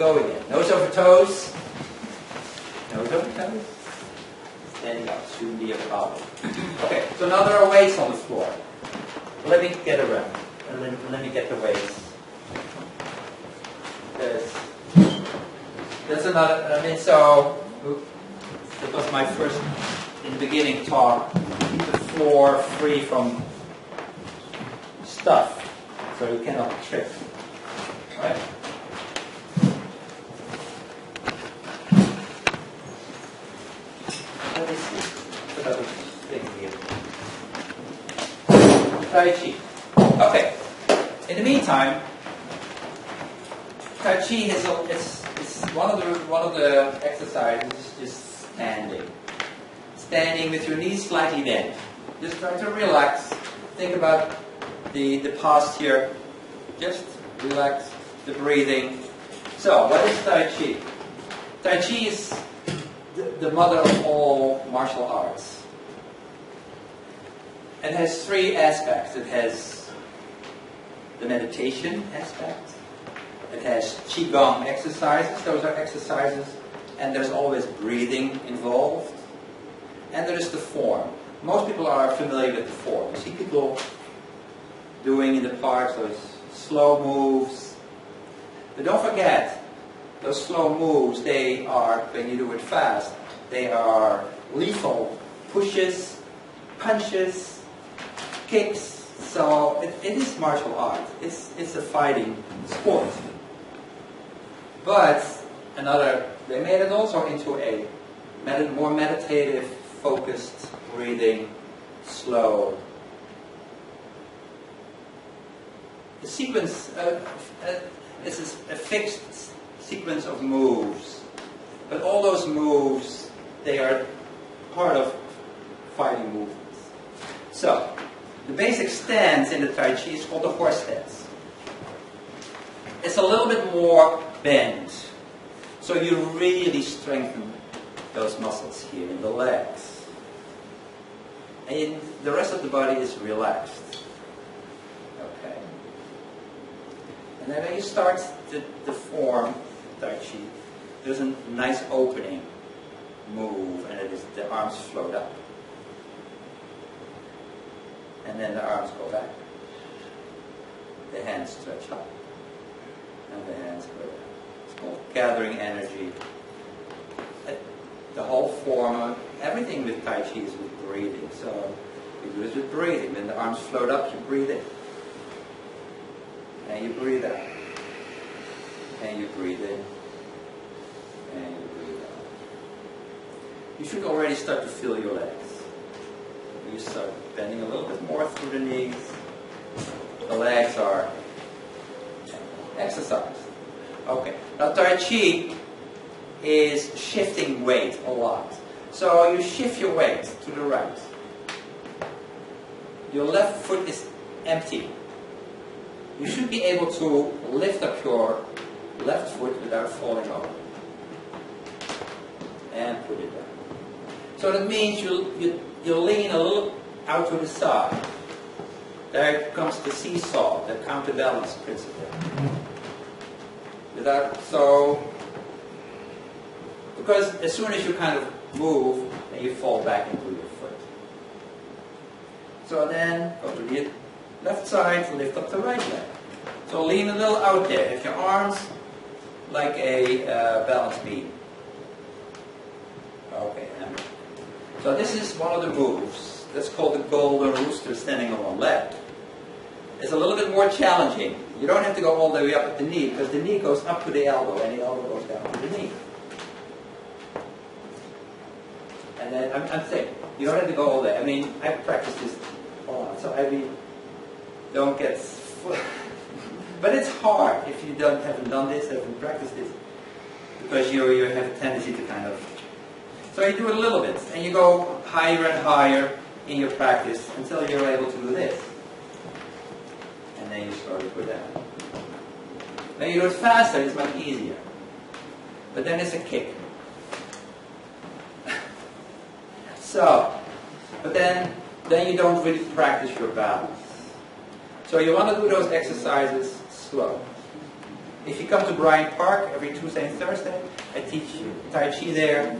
go again. Nose over toes. Nose over toes. Standing up. Shouldn't be a problem. Okay, so now there are weights on the floor. Let me get around. Let me get the weights. There's another, so that was my first, in the beginning, talk. Keep the floor free from stuff, so you cannot trip. Right? Let me see. Put other thing here. Tai Chi. Okay. In the meantime, Tai Chi is one of the exercises is just standing. Standing with your knees slightly bent. Just try to relax. Think about the posture. Just relax the breathing. So, what is Tai Chi? Tai Chi is the mother of all martial arts. It has three aspects. It has the meditation aspect. It has Qigong exercises. Those are exercises, and there's always breathing involved. And there is the form. Most people are familiar with the form. You see people doing in the parks those slow moves. But don't forget, those slow moves, they are, when you do it fast, they are lethal pushes, punches, kicks. So it is martial art. It's a fighting sport. But they made it also into a more meditative, focused, breathing, slow. The sequence is a fixed sequence of moves, but all those moves, they are part of fighting movements. So, the basic stance in the Tai Chi is called the horse stance. It's a little bit more bent, so you really strengthen those muscles here in the legs. And the rest of the body is relaxed. Okay. And then when you start the form, Tai Chi, there's a nice opening move, and it is the arms float up. And then the arms go back. The hands stretch up. And the hands go down. It's called gathering energy. The whole form, everything with Tai Chi is with breathing. So you do this with breathing. When the arms float up, you breathe in. And you breathe out. And you breathe in. And you breathe out. You should already start to feel your legs. You start bending a little bit more through the knees. The legs are exercised. Okay. Now Tai Chi is shifting weight a lot. So you shift your weight to the right. Your left foot is empty. You should be able to lift up your left foot without falling over. And put it down. So that means you lean a little out to the side. There comes the seesaw, the counterbalance principle. Because as soon as you kind of move, then you fall back into your foot. So then, go to the left side, lift up the right leg. So lean a little out there. If your arms like a balance beam. Okay. So this is one of the moves. That's called the golden rooster, standing on one leg. It's a little bit more challenging. You don't have to go all the way up at the knee, because the knee goes up to the elbow, and the elbow goes down to the knee. And then, I'm saying, you don't have to go all the way. I mean, I've practiced this a lot, so I mean, don't get... But it's hard if you haven't done this, haven't practiced this, because you have a tendency to kind of... So you do it a little bit, and you go higher and higher in your practice until you're able to do this. And then you slowly go down. When you do it faster, it's much easier. But then it's a kick. But then you don't really practice your balance. So you want to do those exercises slow. If you come to Bryant Park every Tuesday and Thursday, I teach Tai Chi there.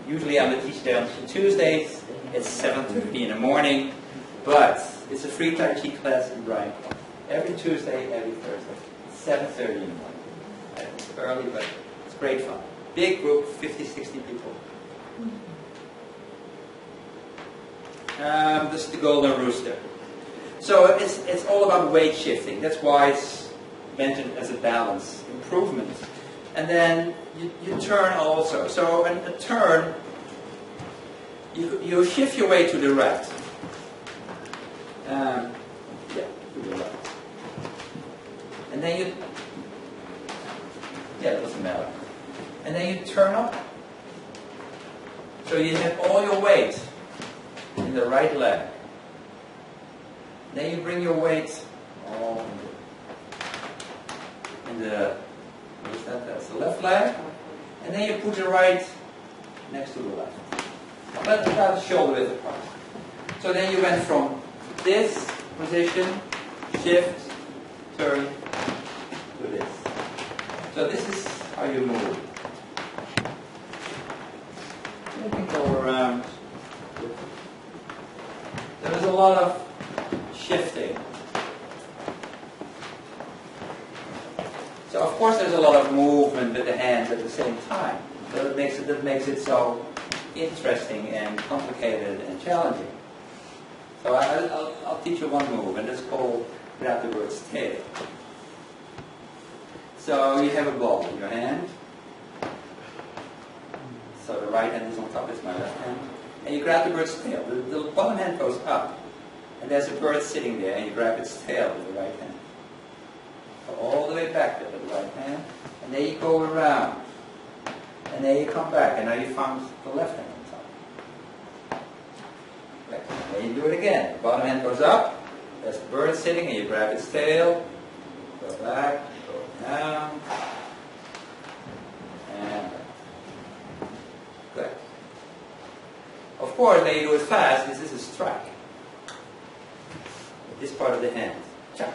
Usually I'm the teacher there on Tuesdays. It's 7:30 in the morning, but it's a free Tai Chi class in Bryant Park. Every Tuesday, every Thursday. 7:30 in the morning. It's early, but it's great fun. Big group, 50, 60 people. This is the Golden Rooster. So it's all about weight shifting. That's why it's mentioned as a balance improvement. And then you turn also. So a turn, you shift your weight to the right. Yeah, to the right. And then you, yeah, it doesn't matter. And then you turn up. So you have all your weight in the right leg. Then you bring your weight all in the, what is that? That's the left leg. And then you put the right next to the left. But about shoulder width apart. So then you went from this position, shift, turn, to this. So this is how you move. You can go around. There's a lot of shifting. So of course there's a lot of movement with the hands at the same time. So that makes it so interesting and complicated and challenging. So I'll teach you one move, and it's called grab the bird's tail. So you have a ball in your hand. So the right hand is on top, it's my left hand. And you grab the bird's tail. The bottom hand goes up. And there's a bird sitting there, and you grab its tail with the right hand. Go all the way back with the right hand. And then you go around. And then you come back, and now you found the left hand on top. Right. And then you do it again. The bottom hand goes up. There's the bird sitting, and you grab its tail. Go back, go down. And back. Good. Of course, when you do it fast, this is a strike. This part of the hand. Chuck.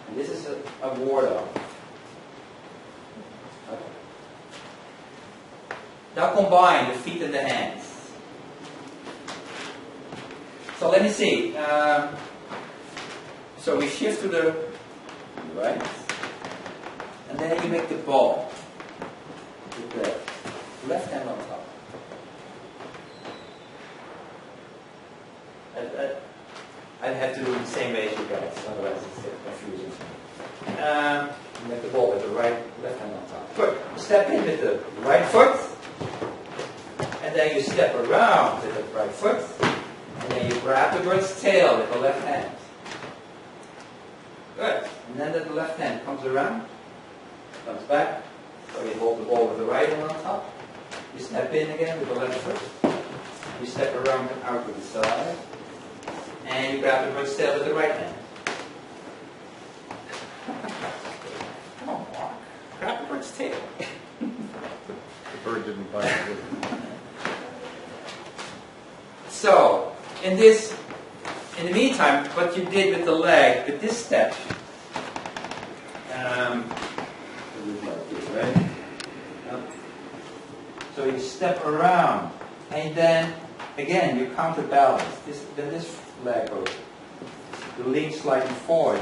And this is a ward off. Okay. Now combine the feet and the hands. So let me see. So we shift to the right. And then you make the ball with the left hand on top. I'd have to do it the same way as you guys, otherwise it's confusing. Make the ball with the left hand on top. Good. Step in with the right foot, and then you step around with the right foot, and then you grab the bird's tail with the left hand. Good. And then the left hand comes around, comes back, so you hold the ball with the right hand on top. You step in again with the left foot. You step around and out to the side. And you grab the bird's tail with the right hand. Come on, Mark. Grab the bird's tail. The bird didn't bite it. So, in the meantime, what you did with the leg, with this step, like this, right? So you step around, and then again you counterbalance. Then this leg goes. You lean slightly forward,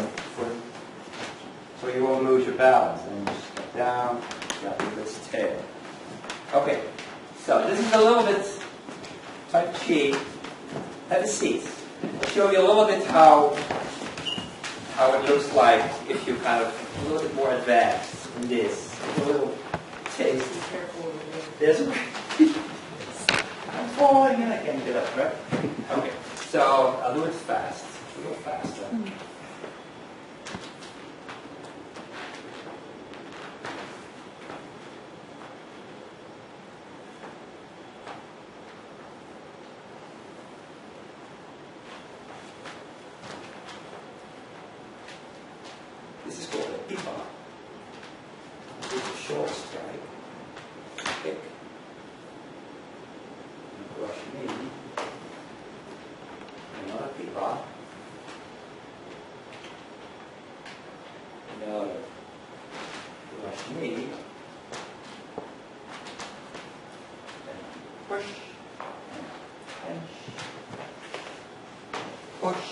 so you won't lose your balance. And you step down, grab the bird's tail. Okay, so this is a little bit Tai Chi. Have a seat. I'll show you a little bit how it looks like if you kind of a little bit more advanced in this. A little taste. Be careful. There's I'm falling and I can't get up, right? Okay, so I'll do it fast. A little faster. This is called a pipa. This is a short strike. Kick. Brush knee. Another pipa. push.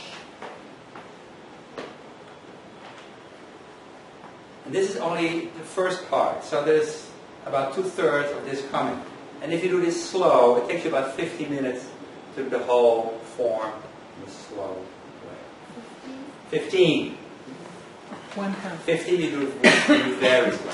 And this is only the first part, so there's about 2/3 of this coming. And if you do this slow, it takes you about 50 minutes to do the whole form in a slow way. 15. 1 time. 15 you do very slow.